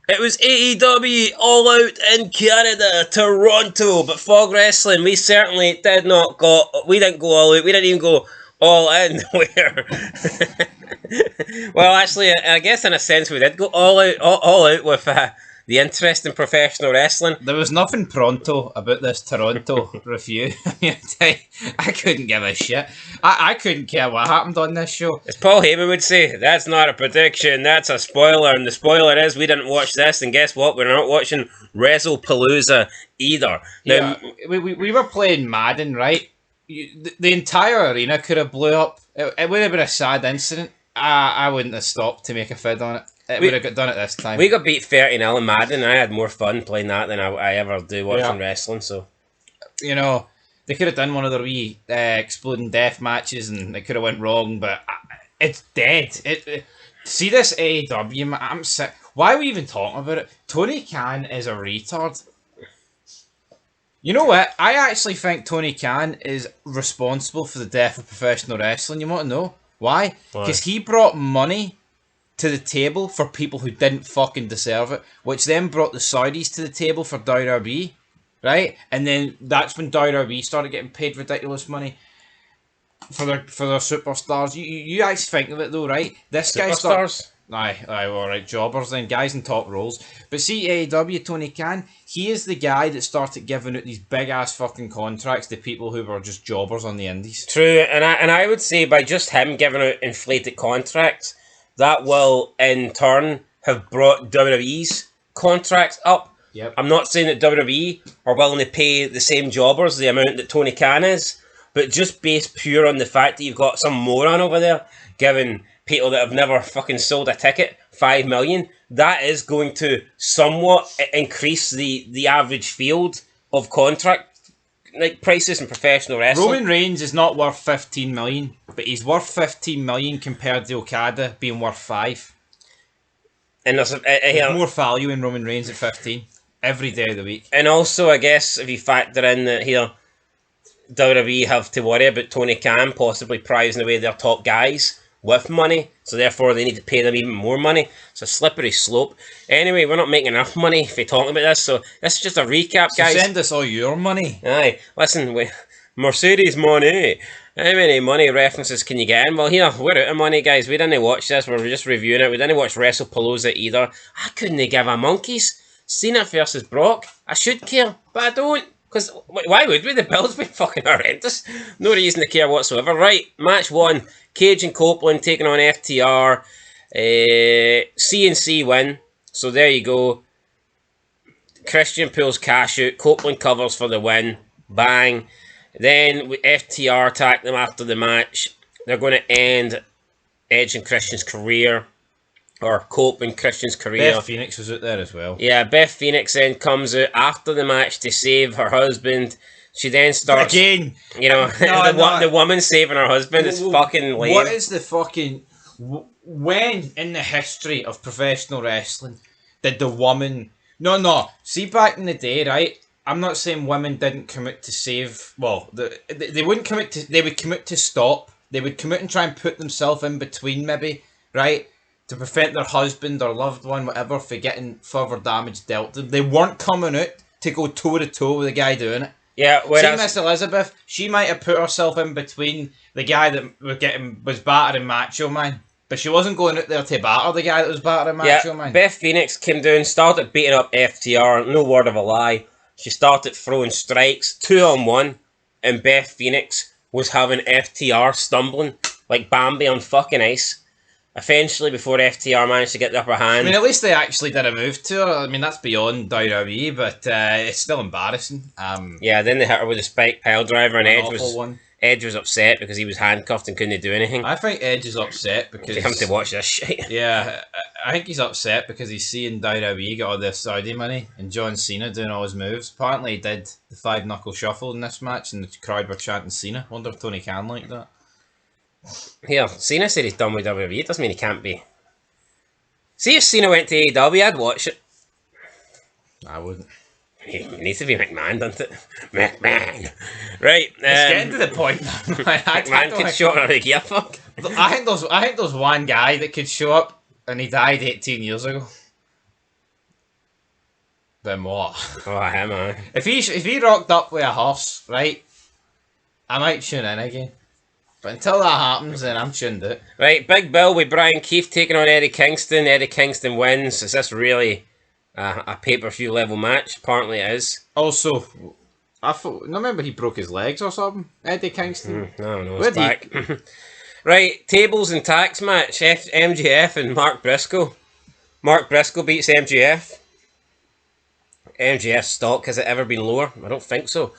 It was AEW All Out in Canada, Toronto, but Fog Wrestling, we certainly did not go, we didn't go all out, we didn't even go all in, where, well actually, I guess in a sense we did go all out with the interest in professional wrestling. There was nothing pronto about this Toronto review. I couldn't give a shit. I couldn't care what happened on this show. As Paul Heyman would say, that's not a prediction, that's a spoiler, and the spoiler is we didn't watch this, and guess what, we're not watching WrestlePalooza either. Now, we were playing Madden, right? The entire arena could have blew up. It would have been a sad incident. I wouldn't have stopped to make a fid on it. It would have got done at this time. We got beat 30-0 in Madden, and I had more fun playing that than I ever do watching wrestling, so... You know, they could have done one of their wee exploding death matches, and it could have went wrong, but it's dead. See this AEW, I'm sick. Why are we even talking about it? Tony Khan is a retard. You know what? I actually think Tony Khan is responsible for the death of professional wrestling. You want to know why? Because he brought money to the table for people who didn't fucking deserve it, which then brought the Saudis to the table for WWE, right? And then that's when WWE started getting paid ridiculous money for their superstars. You guys think of it though, right? This guy Superstars? Aye, alright, jobbers then, guys in top roles. But see, AEW, Tony Khan, he is the guy that started giving out these big ass fucking contracts to people who were just jobbers on the indies. True, and I would say by just him giving out inflated contracts, that will in turn have brought WWE's contracts up. Yep. I'm not saying that WWE are willing to pay the same jobbers the amount that Tony Khan is, but just based pure on the fact that you've got some moron over there giving people that have never fucking sold a ticket $5 million, that is going to somewhat increase the average field of contract like prices in professional wrestling. Roman Reigns is not worth 15 million, but he's worth 15 million compared to Okada being worth 5. And there's more value in Roman Reigns at 15 every day of the week. And also, I guess if you factor in that here, WWE have to worry about Tony Khan possibly prizing away their top guys with money, so therefore they need to pay them even more money. It's a slippery slope. Anyway, we're not making enough money if we're talking about this, so this is just a recap, guys. So send us all your money. Aye, listen, Mercedes money. How many money references can you get in? Well, here, we're out of money, guys. We didn't watch this, we're just reviewing it. We didn't watch WrestlePalooza either. I couldn't give a monkey's. Cena versus Brock. I should care, but I don't. Because why would we? The bill's been fucking horrendous. No reason to care whatsoever. Right, match 1. Cage and Copeland taking on FTR. CNC win. So there you go. Christian pulls cash out. Copeland covers for the win. Bang. Then FTR attack them after the match. They're going to end Edge and Christian's career. Or Copeland Christian's career. Beth Phoenix was out there as well. Yeah, Beth Phoenix then comes out after the match to save her husband. She then starts... Again! You know, the woman saving her husband is fucking lame. What is the fucking... When in the history of professional wrestling did the woman... No. See, back in the day, right? I'm not saying women didn't commit to save... Well, they wouldn't commit to... They would commit to stop. They would commit and try and put themselves in between, maybe. Right? To prevent their husband or loved one, whatever, from getting further damage dealt to them. They weren't coming out to go toe-to-toe with the guy doing it. Yeah, see Miss Elizabeth, she might have put herself in between the guy that was battering Macho Man, but she wasn't going out there to batter the guy that was battering Macho Man. Beth Phoenix came down, started beating up FTR, no word of a lie. She started throwing strikes, 2-on-1, and Beth Phoenix was having FTR stumbling like Bambi on fucking ice. Eventually, before FTR managed to get the upper hand. I mean, at least they actually did a move to her. I mean, that's beyond WWE, but it's still embarrassing. Yeah, then they hit her with a spike pile driver, and Edge was upset because he was handcuffed and couldn't do anything. I think Edge is upset because... They come to watch this shit. Yeah, I think he's upset because he's seeing WWE get all this Saudi money and John Cena doing all his moves. Apparently he did the 5-knuckle shuffle in this match and the crowd were chanting Cena. Wonder if Tony Khan liked that. Here, Cena said he's done with WWE. It doesn't mean he can't be. See if Cena went to AEW, I'd watch it. I wouldn't. It needs to be McMahon, doesn't it? McMahon. Right. It's getting to the point. McMahon could show up in a gear fuck. I think there's one guy that could show up and he died 18 years ago. Benoit. Oh, him, man. If he rocked up with a horse, right, I might tune in again. But until that happens, then I'm tuned out. Right, Big Bill with Brian Keefe taking on Eddie Kingston. Eddie Kingston wins. Is this really a pay-per-view level match? Apparently it is. Also, remember he broke his legs or something? Eddie Kingston? I don't know, Where'd it's back. Right, tables and tax match. MJF and Mark Briscoe. Mark Briscoe beats MJF. MJF's stock, has it ever been lower? I don't think so.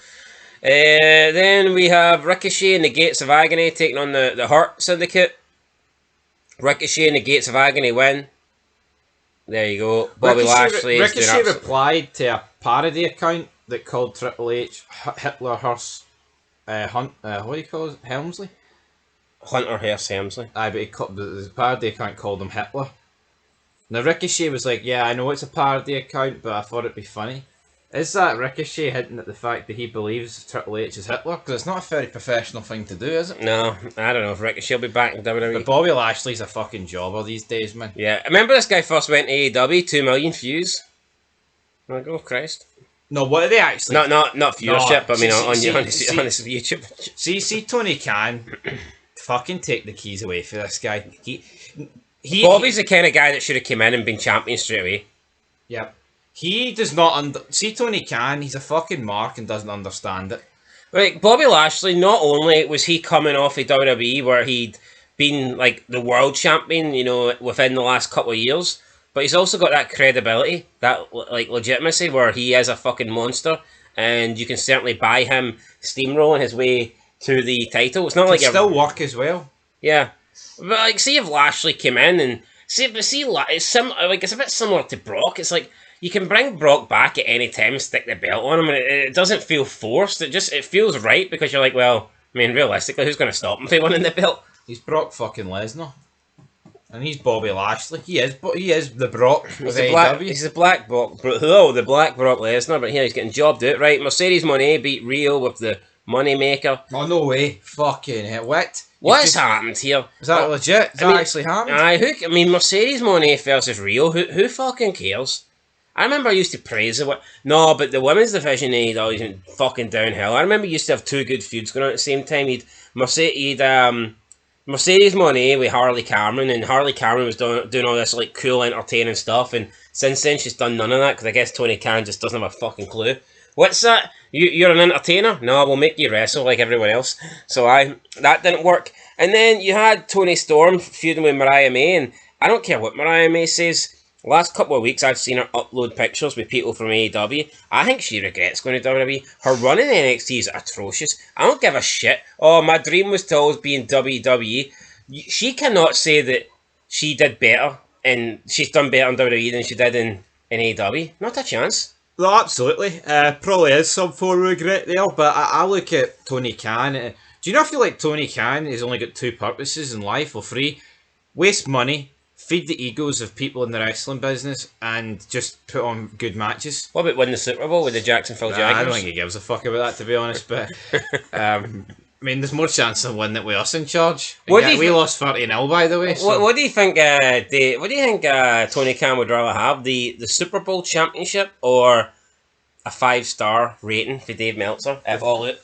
Then we have Ricochet and the Gates of Agony taking on the Hurt Syndicate. Ricochet and the Gates of Agony win. There you go. Bobby Lashley is doing Ricochet replied to a parody account that called Triple H Hitler Hearst Hunt. What do you call it? Helmsley? Hunter Hearst Helmsley. Aye, but the parody account called him Hitler. Now Ricochet was like, yeah, I know it's a parody account, but I thought it'd be funny. Is that Ricochet hinting at the fact that he believes Triple H is Hitler? Because it's not a very professional thing to do, is it? No, I don't know if Ricochet will be back in WWE. But Bobby Lashley's a fucking jobber these days, man. Yeah, I remember this guy first went to AEW, 2 million views. I'm like, oh Christ. No, what are they actually? Not viewership, but I mean on his YouTube. See Tony Khan fucking take the keys away for this guy. Bobby's the kind of guy that should have came in and been champion straight away. Yep. He does not see Tony Khan, he's a fucking mark and doesn't understand it. Like, Bobby Lashley, not only was he coming off of WWE where he'd been like the world champion, you know, within the last couple of years, but he's also got that credibility, that like legitimacy where he is a fucking monster and you can certainly buy him steamrolling his way to the title. It's not like still work as well. Yeah. But like, see if Lashley came in and it's a bit similar to Brock. It's like you can bring Brock back at any time and stick the belt on him, and it doesn't feel forced. It feels right because you're like, well, I mean, realistically, who's going to stop him from winning the belt? He's Brock fucking Lesnar, and he's Bobby Lashley. He is the Brock of AEW. He's the Black Brock. The Black Brock Lesnar, but here he's getting jobbed out. Right, Mercedes Moné beat Rio with the Moneymaker. Oh no way! Fucking hell! What has happened here? Is that legit? Is that actually happened? Mercedes Moné versus Rio. Who fucking cares? I remember I used to praise it. No, but the women's division AEW is fucking downhill. I remember you used to have two good feuds going on at the same time. Mercedes Moné with Harley Cameron, and Harley Cameron was doing all this like cool, entertaining stuff. And since then, she's done none of that because I guess Tony Khan just doesn't have a fucking clue. What's that? You're an entertainer? No, we'll make you wrestle like everyone else. So that didn't work. And then you had Toni Storm feuding with Mariah May, and I don't care what Mariah May says. Last couple of weeks, I've seen her upload pictures with people from AEW. I think she regrets going to WWE. Her run in NXT is atrocious. I don't give a shit. Oh, my dream was to always be in WWE. She cannot say that she did better, and she's done better in WWE than she did in AEW. Not a chance. No, absolutely. Probably is some form of regret there, but I look at Tony Khan. Do you not feel like Tony Khan has only got two purposes in life, or three? Waste money, feed the egos of people in the wrestling business, and just put on good matches. What about win the Super Bowl with the Jacksonville Jaguars? I don't think he gives a fuck about that, to be honest, but I mean, there's more chance of winning it with us in charge. We lost 30-0, by the way. So. What do you think? Tony Khan would rather have the Super Bowl championship or a 5-star rating for Dave Meltzer at All Out?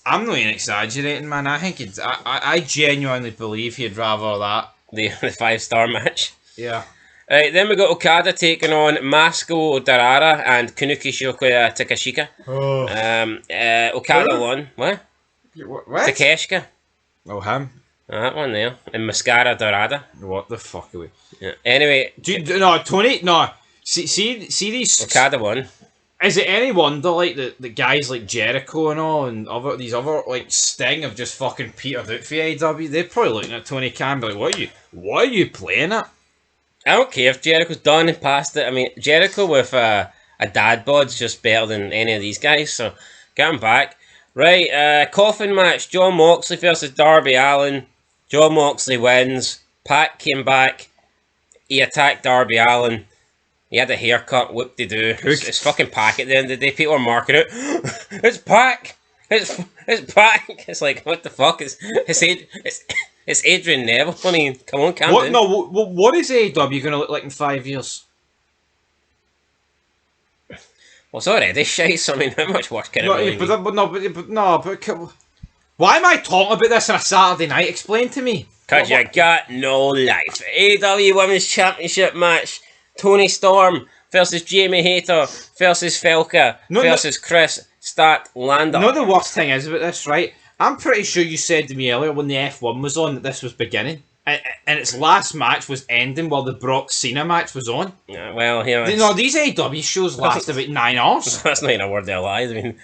I'm not even exaggerating, man. I think I genuinely believe he'd rather that. The 5-star match. Yeah. Right, then we got Okada taking on Masco Dorada and Kanuki Shokuya Takeshika. Oh. Okada won. What? Takeshika. Oh, him. That one there. And Mascara Dorada. What the fuck are we? Yeah. Anyway. Tony, no. See these... Okada won. Is it any wonder, like, the guys like Jericho and all, and these other, like, Sting have just fucking petered out for AEW? They're probably looking at Tony Khan like, what are you playing at? I don't care if Jericho's done and past it. I mean, Jericho with a dad bod's just better than any of these guys, so get him back. Right, coffin match, Jon Moxley versus Darby Allin. Jon Moxley wins. Pac came back. He attacked Darby Allin. He had a haircut, whoop-de-doo. It's fucking Pac at the end of the day. People are marking it. It's Pac! It's Pac! It's like, what the fuck? It's Adrian Neville. I mean, come on, calm down. What is AEW going to look like in 5 years? Well, it's already shite, so I mean, how much worse can it No, really be? Why am I talking about this on a Saturday night? Explain to me. Because you got no life. AEW Women's Championship match. Tony Storm versus Jamie Hayter versus Felka versus Chris Statlander. No, the worst thing is about this, right? I'm pretty sure you said to me earlier when the F1 was on that this was beginning. And its last match was ending while the Brock Cena match was on. Well, here... No, these AEW shows last about 9 hours. That's not even a word of lies. I mean,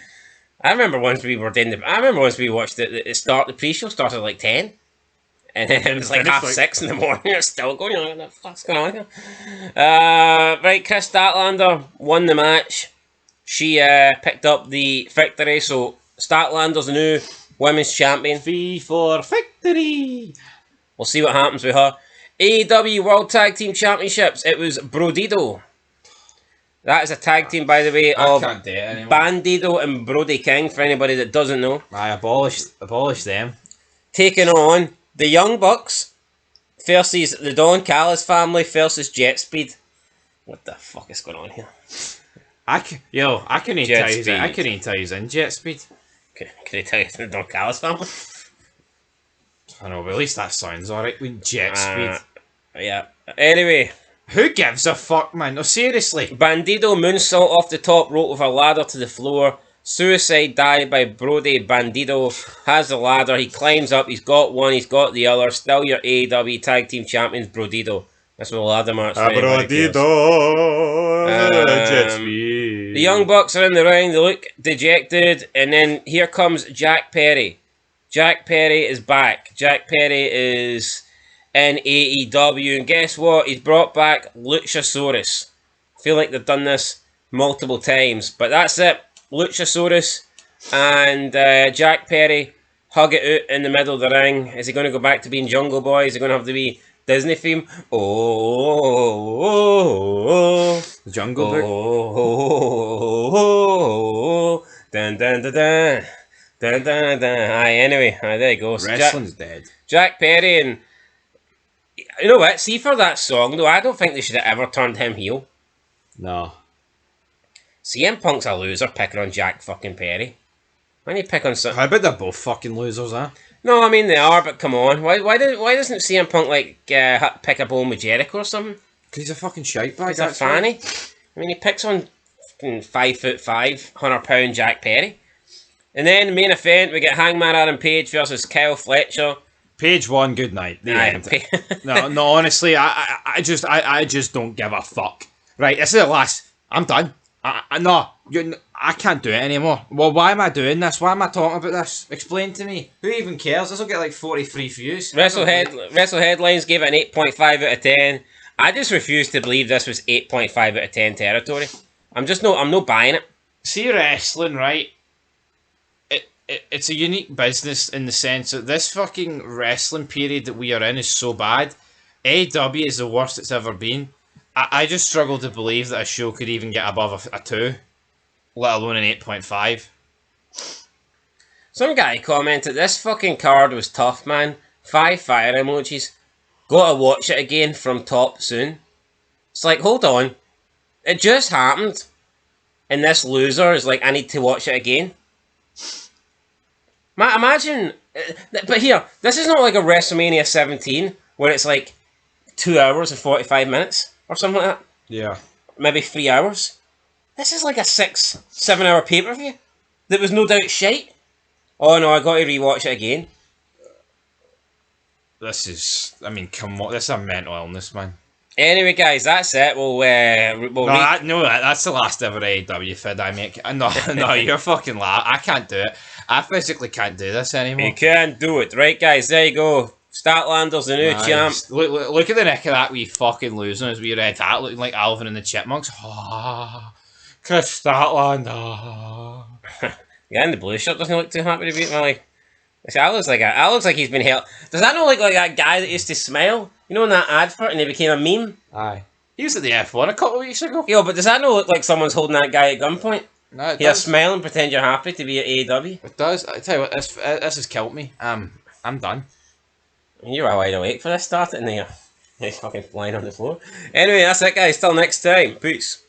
I remember once we watched the start. The pre-show started at like 10. And then it was like half 6 in the morning. It's still going on. What the fuck's going on here? Right, Chris Statlander won the match. She picked up the victory. So Statlander's the new women's champion. V for victory. We'll see what happens with her. AEW World Tag Team Championships. It was Brodido. That is a tag team, by the way, of Bandido and Brody King, for anybody that doesn't know. I abolished them. Taking on the Young Bucks versus the Don Callis family versus Jet Speed. What the fuck is going on here? I couldn't even tell you in Jet Speed. Can I tell you the Don Callis family? I know, but at least that sounds alright with Jet Speed. Yeah. Anyway. Who gives a fuck, man? No, seriously. Bandido moonsault off the top rope with a ladder to the floor. Suicide dive by Brody. Bandido has the ladder. He climbs up. He's got one. He's got the other. Still your AEW Tag Team Champions, Brodido. That's what the ladder match. Brodido. Jet Speed. The Young Bucks are in the ring. They look dejected. And then here comes Jack Perry. Jack Perry is back. Jack Perry is in AEW. And guess what? He's brought back Luchasaurus. I feel like they've done this multiple times. But that's it. Luchasaurus and Jack Perry hug it out in the middle of the ring. Is he going to go back to being Jungle Boy? Is he going to have to be Disney theme? The Jungle Book. Dun dun dun dun. Dun dun dun. Aye, anyway, there you go. Wrestling's dead. Jack Perry, and you know what? See, for that song though, I don't think they should have ever turned him heel. No. CM Punk's a loser picking on Jack fucking Perry. Why don't you pick on some? How about they're both fucking losers, huh? No, I mean they are, but come on. Why doesn't CM Punk like pick a bone with Jericho or something? Because he's a fucking shite bag. He's a fanny. I mean, he picks on 5'5", 100-pound Jack Perry. And then main event, we get Hangman Adam Page versus Kyle Fletcher. Page won, good night. The end. No, honestly, I just don't give a fuck. Right, this is the last. I'm done. I can't do it anymore. Well, why am I doing this? Why am I talking about this? Explain to me. Who even cares? This will get like 43 views. Wrestle Headlines gave it an 8.5 out of 10. I just refuse to believe this was 8.5 out of 10 territory. I'm not buying it. See, wrestling, right? It's a unique business in the sense that this fucking wrestling period that we are in is so bad. AEW is the worst it's ever been. I just struggle to believe that a show could even get above a 2, let alone an 8.5. Some guy commented, this fucking card was tough, man. 5 fire emojis. Gotta watch it again from top soon. It's like, hold on. It just happened. And this loser is like, I need to watch it again. Imagine, but here, this is not like a WrestleMania 17 where it's like 2 hours and 45 minutes or something like that. Yeah. Maybe 3 hours. This is like a 6-7 hour pay-per-view that was no doubt shite. Oh no, I got to rewatch it again. This is, I mean, come on, this is a mental illness, man. Anyway, guys, that's it. That's the last ever AEW vid I make. No, you're fucking laugh. I can't do it. I physically can't do this anymore. You can't do it, right, guys? There you go. Statlander's the new champ. Look at the neck of that wee fucking loser as we red hat, looking like Alvin and the Chipmunks. Chris Statlander. Yeah, in the blue shirt doesn't look too happy to beat me. Like, that looks like he's been held. Does that not look like that guy that used to smile? You know, in that advert, and he became a meme? Aye. He was at the F1 a couple of weeks ago. Yo, but does that not look like someone's holding that guy at gunpoint? No, it He'll does. smile and pretend you're happy to be at AEW. It does. I tell you what, this has killed me. I'm done. You were wide awake for this start, and you're fucking flying on the floor. Anyway, that's it, guys. Till next time. Peace.